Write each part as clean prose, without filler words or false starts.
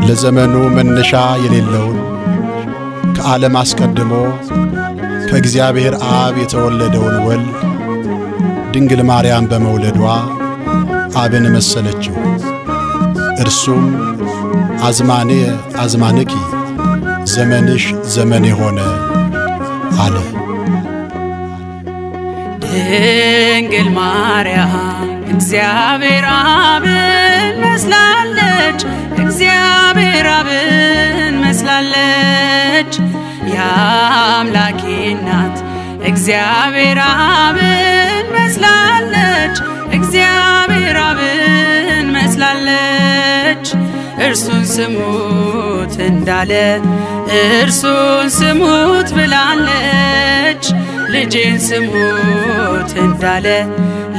ለዘመኑ መነሻ የሌለውን ከዓለም አስቀድሞ ከእግዚአብሔር አብ የተወለደውን ወልድ ድንግል ማርያም በመውለዷ አብን መሰለችው። እርሱም አዝማኔ አዝማንኪ ዘመንሽ ዘመኔ ሆነ አለ። ድንግል ማርያም እግዚአብሔር አብን መስላለች፣ እግዚአብሔር አብን መስላለች። የአምላኬ እናት እግዚአብሔር አብን መስላለች፣ እግዚአብሔር አብን መስላለች። እርሱን ስሙት እንዳለ እርሱን ስሙት ብላለች። ልጄን ስሙት እንዳለ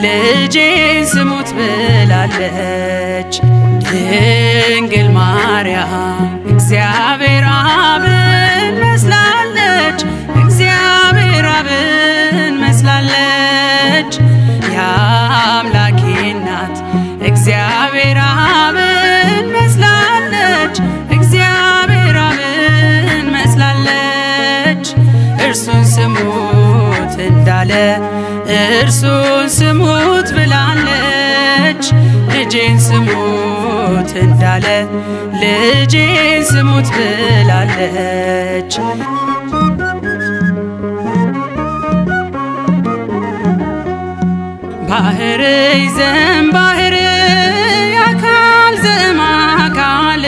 ልጄን ስሙት ብላለች። ድንግል ማርያም እግዚአብሔር አብን መስላለች፣ እግዚአብሔር አብን መስላለች። የአምላኬ እናት እግዚአብሔር አብን መስላለች፣ እግዚአብሔር አብን መስላለች። እርሱን ስሙት እንዳለ እርሱን ስሙት ብላለች። ልጄን ስሙት እንዳለ ልጄን ስሙት ብላለች። ባህር ይዘን ባህር አካል ዘእምአካል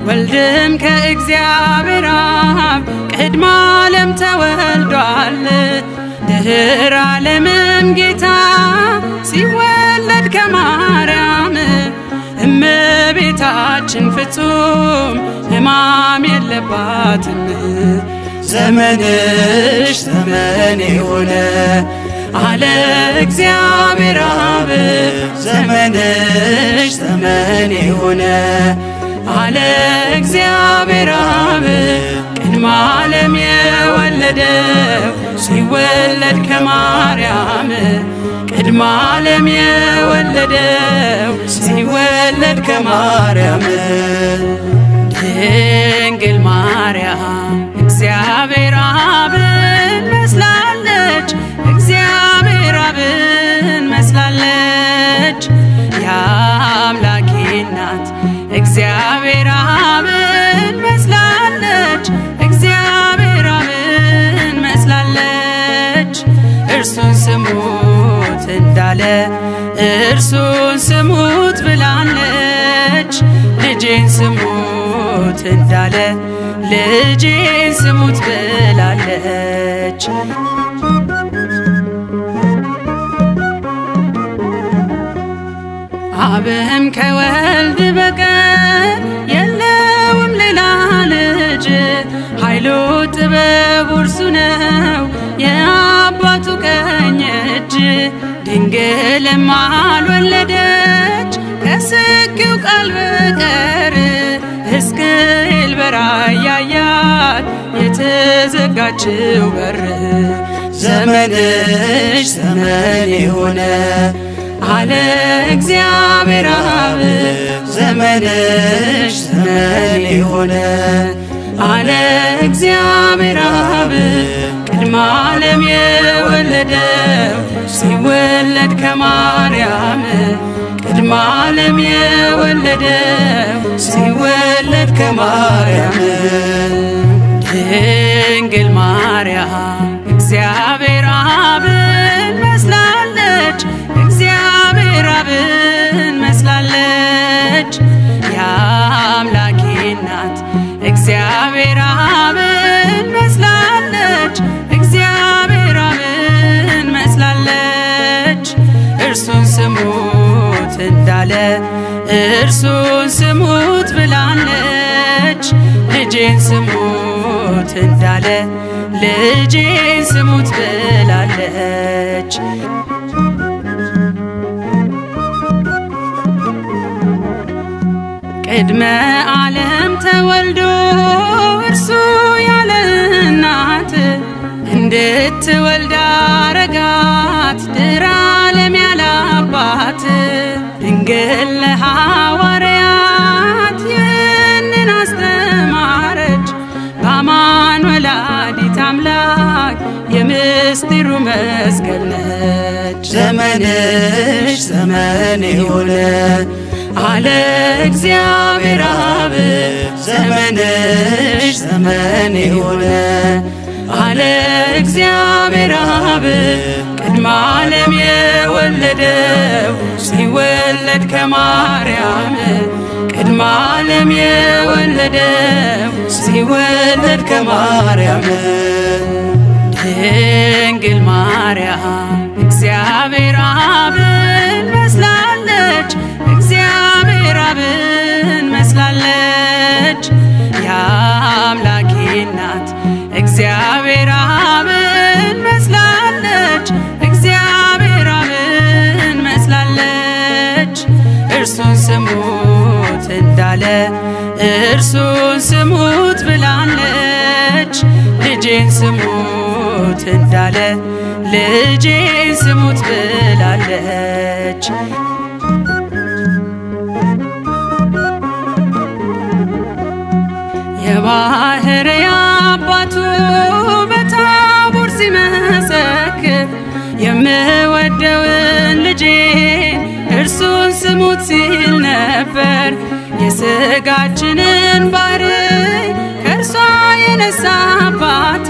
ወልድም ከእግዚአብሔር አብ ቅድመ ዓለም ተወልዷል። ድኅረ ዓለምም ጌታ ሲወለድ ከማርያም እመቤታችን ፍጹም ሕማም የለባትም። ዘመንሽ ዘመኔ ሆነ አለ እግዚአብሔር አብ። ዘመንሽ ዘመኔ ሆነ አለ እግዚአብሔር አብ። ቅድመ ዓለም የወለደው ሲወለድ ከማርያም ቅድመ ዓለም የወለደው ሲወለድ ከማርያም። ድንግል ማርያም እግዚአብሔር አብን መስላለች፣ እግዚአብሔር አብን መስላለች። የአምላኬ እናት እግዚአብሔር አብን መስላለች፣ እግዚአብሔር አብን መስላለች። እርሱን ስሙት እንዳለ እርሱን ስሙት ብላለች። ልጄን ስሙት እንዳለ ልጄን ስሙት ብላለች። አብም ከወልድ በቀር የለውም ሌላ ልጅ፣ ኃይሉ ጥበቡ እርሱ ነው የአባቱ ቀኝ እጅ። ድንግልም አልወለደች ከስቂው ቃል በቀር ሕዝቅኤል በራእይ ያያት የተዘጋችው በር። ዘመንሽ ዘመኔ ሆነ አለ እግዚአብሔር አብ። ዘመንሽ ዘመኔ ሆነ አለ እግዚአብሔር አብ። ቅድመ ዓለም የወለደው ሲወለድ ከማርያም ቅድመ ዓለም የወለደው ሲወለድ ከማርያም። ድንግል ማርያም እግዚአብሔር አብን መስላለች፣ እግዚአብሔር አብን መስላለች። የአምላኬ እናት እግዚአብሔር አብን መስላለች፣ እግዚአብሔር አብን መስላለች። እርሱን ስሙት እንዳለ እርሱን ስሙት ብላለች። ልጄን ስሙት እንዳለ ልጄን ስሙት ብላለች። ቅድመ ዓለም ተወልዶ እርሱ ያለ እናት እንድትወልድ አረጋት ድኅረ ዓለም ያለ አባት። ድንግል ለሐዋርያት ይህንን የምስጢሩ መዝገብ ነች። ዘመንሽ ዘመን የሆነ አለ እግዚአብሔር አብ ዘመንሽ ዘመን የሆነ አለ እግዚአብሔር አብ ቅድመ ዓለም የወለደው ሲወለድ ከማርያም ቅድመ ዓለም የወለደው ሲወለድ ከማርያም ድንግል ማርያም እግዚአብሔር አብን መስላለች እግዚአብሔር አብን መስላለች የአምላኬ እናት እግዚአብሔር አብን መስላለች እግዚአብሔር አብን መስላለች እርሱን ስሙት እንዳለ እርሱን ስሙት ብላለች ልጄን ስሙት እንዳለ ልጄን ስሙት ብላለች የባሕርይ አባቱ በታቦር ሲመሰክር የምወደውን ልጄን እርሱን ስሙት ሲል ነበር የሥጋችንን ባሕርይ ከእርሷ የነሳባት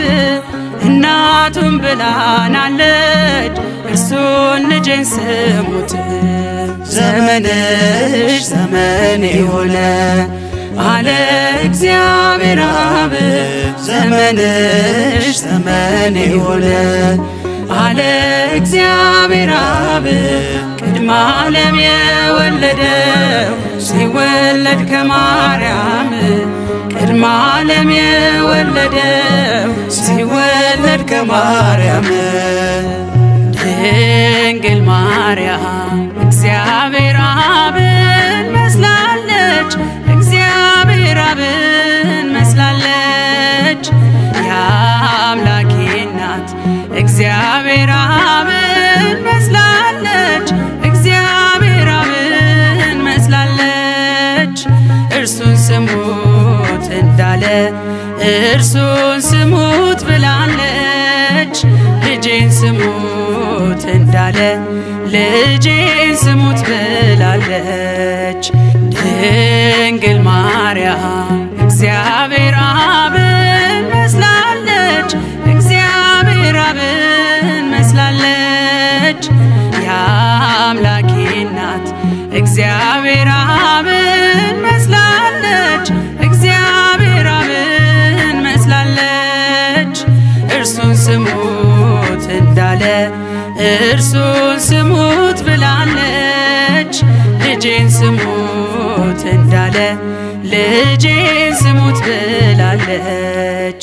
እናቱን ብላናለች እርሱን ልጄን ስሙት ዘመንሽ ዘመን የሆነ አለ እግዚአብሔር አብ ዘመንሽ ዘመን የሆነ አለ እግዚአብሔር አብ ቅድመ ዓለም የወለደው ሲወለድ ከማርያም ቅድመ ዓለም የወለደው ሲወለድ ከማርያም ድንግል ማርያም እግዚአብሔር አብን መስላለች እግዚአብሔር አብን መስላለች የአምላኬ እናት እግዚአብሔር አብን መስላለች እግዚአብሔር አብን መስላለች እርሱን ስሙት እንዳለ እርሱን ስሙት ብላለች ልጄን ስሙት እንዳለ ልጄን ስሙት ብላለች ድንግል ማርያም እግዚአብሔር አብን መስላለች እግዚአብሔር አብን መስላለች የአምላኬ እናት እግዚአብሔር አብን መስላለች እግዚአብሔር አብን መስላለች እርሱን ስሙት እንዳለ እርሱን ስሙት ብላለች ልጄን ስሙት እንዳለ ልጄን ስሙት ብላለች